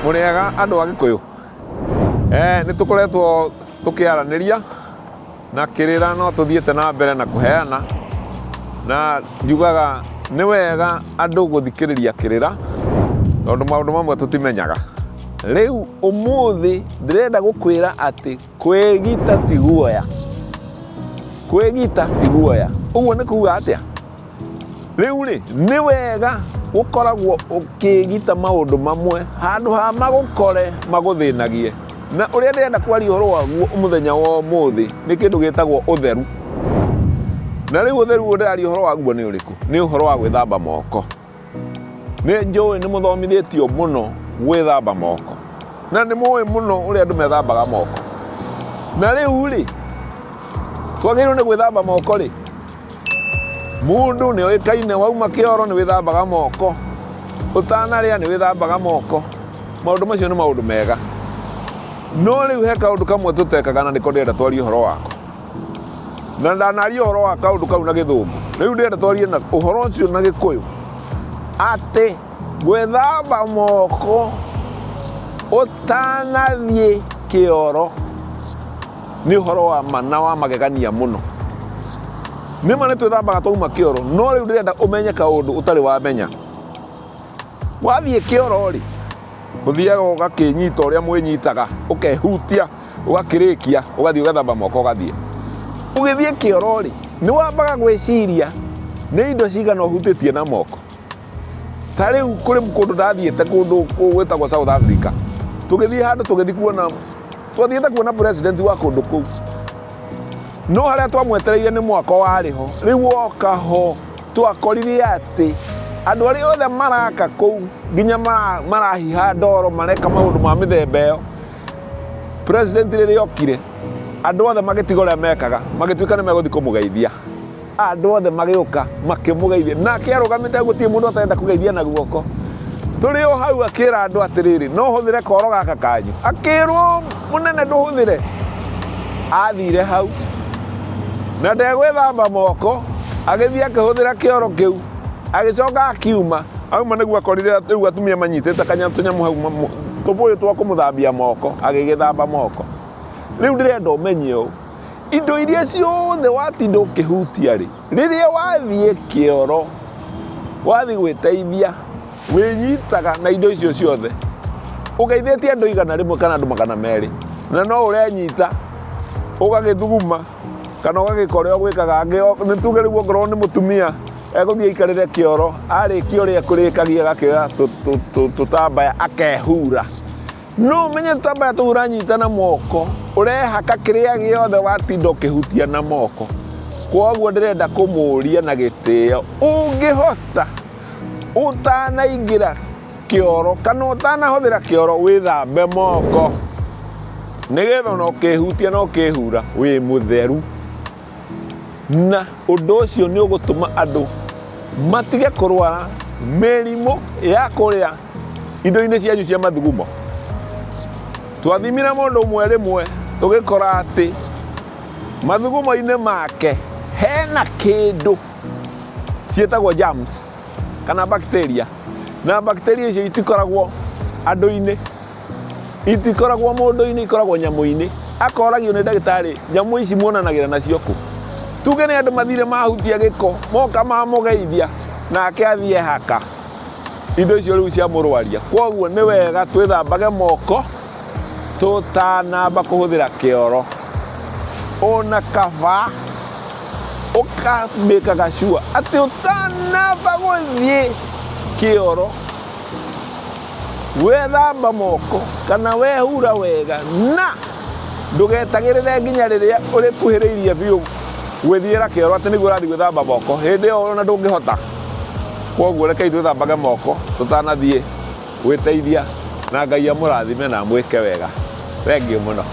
Muriega andu a Gikuyu ni tukoretwo tukiaraniria na kirira no tuthiete na mbere na kuheana na njugaga ni wega andu guthikiriria kirira tondu maundu mamwe tutimenyaga riu umuthi ndirenda gukwira ati kwigita ti guoya uguo ni kuuga atia riu ri ni wega gukoragwo ukigita maundu mamwe handu ha magukore maguthinagie na uria ndirenda kwaria uhoro waguo umuthenya wa umuthi ni kindu gitagwo utheru na riu utheru ndiraria uhoro waguo ni uriku ni uhoro wa gwithamba moko ni njui ni muthomithitio muno gwithamba moko na ni muwi muno uria andu methambaga moko na riu ri twagirwo ni gwithamba moko ri mundu ni oikaine wauma kioro ni withambaga moko utanaria ni withambaga moko maundu macio ni maundu mega no riu he kaundu kamwe tutekaga na niko ndirenda twarie uhoro wako na ndanaria uhoro wa kaundu kau na githungu riu ndirenda twarie na uhoro ucio na Gikuyu ati gwithamba moko utanathie kioro ni uhoro wa mana wa magegania muno nima ni twithambaga twauma kioro no riu ndirenda umenye kaundu utari wamenya wathie kioro ri uthiaga ugakinyita uria mwinyitaga ukehutia ugakirikia ugathie ugathamba moko ugathie ugithie kioro ri ni wambaga gwiciria ni indo cigana uhutitie na moko ta riu kuri kundu ndathiete kundu gwitagwo South Africa tugithie handu tugithie kuona twathiete kuona president wa kundu kuu no haria twamwetereire ni mwaka wariho riu okaho twakorire ati andu aria othe maraka kuu nginya marahiha ndoro mareka maundu ma mithemba iyo president riria okire andu othe magitiga uria mekaga magituika ni meguthii kumugeithia andu othe magiuka makimugeithia nake arugamite gutie mundu atenda kugeithia na guoko turi o hau akira andu atiriri no huthire koro gaka kanyu akirwo munene nduhuthire athire hau na ndegwithamba moko agithie akihuthira kioro kiu agicoka akiuma auma niguo akorire riu atumia manyitite kanyatunyamu hau tubuyu twa kumuthambia moko agigithamba moko riu ndirenda umenye u indo iria ciothe watinda ukihutia ri riria wathie kioro wathi gwiteithia winyitaga na indo icio ciothe ugeithĩtie andu 100 kana andu 200 na no urenyita ugagithuguma kana ugagika uria gwikaga ni tuge riu ngorwo ni mutumia eguthie ikarire kioro arikia uria kurikagia gakioya tutambaya akehura no menye tutambaya turanyita na moko urehaka kiria giothe watinda ukihutia na moko kwoguo ndirenda kumuria na gitio ungihota utanaingira kioro kana utanahuthira kioro withambe moko nigetha no kihutia no kihura wi mutheru na undu ucio ni ugutuma andu matige kurwara merimu ya kuria indo-ini cianyu cia mathugumo twathimira mundu umwe rimwe tugikora ati mathugumo-ini make hena kindu cietagwo germs kana bacteria na bacteria icio itikoragwo andu-ini itikoragwo mundu-ini ikoragwo nyamu-ini akoragio ni ndagitari nyamu ici muonanagira nacio ku tuge ni andu mathire mahutia giko moka mamugeithia nake athie haka indo icio riu cia murwaria kwoguo ni wega twithambage moko tutanamba kuhuthira kioro ona kava ukamikaga sure ati utanamba guthie kioro wethamba moko kana wehura wega na ndugetagirire nginya riria uri kuhiriirie biu gwithiira kioro ati niguo urathi gwithamba moko hindi iyo ona ndungihota kwoguo rekei twithambage moko tutanathie gwiteithia na Ngai amurathime na mwike wega thengiũ muno.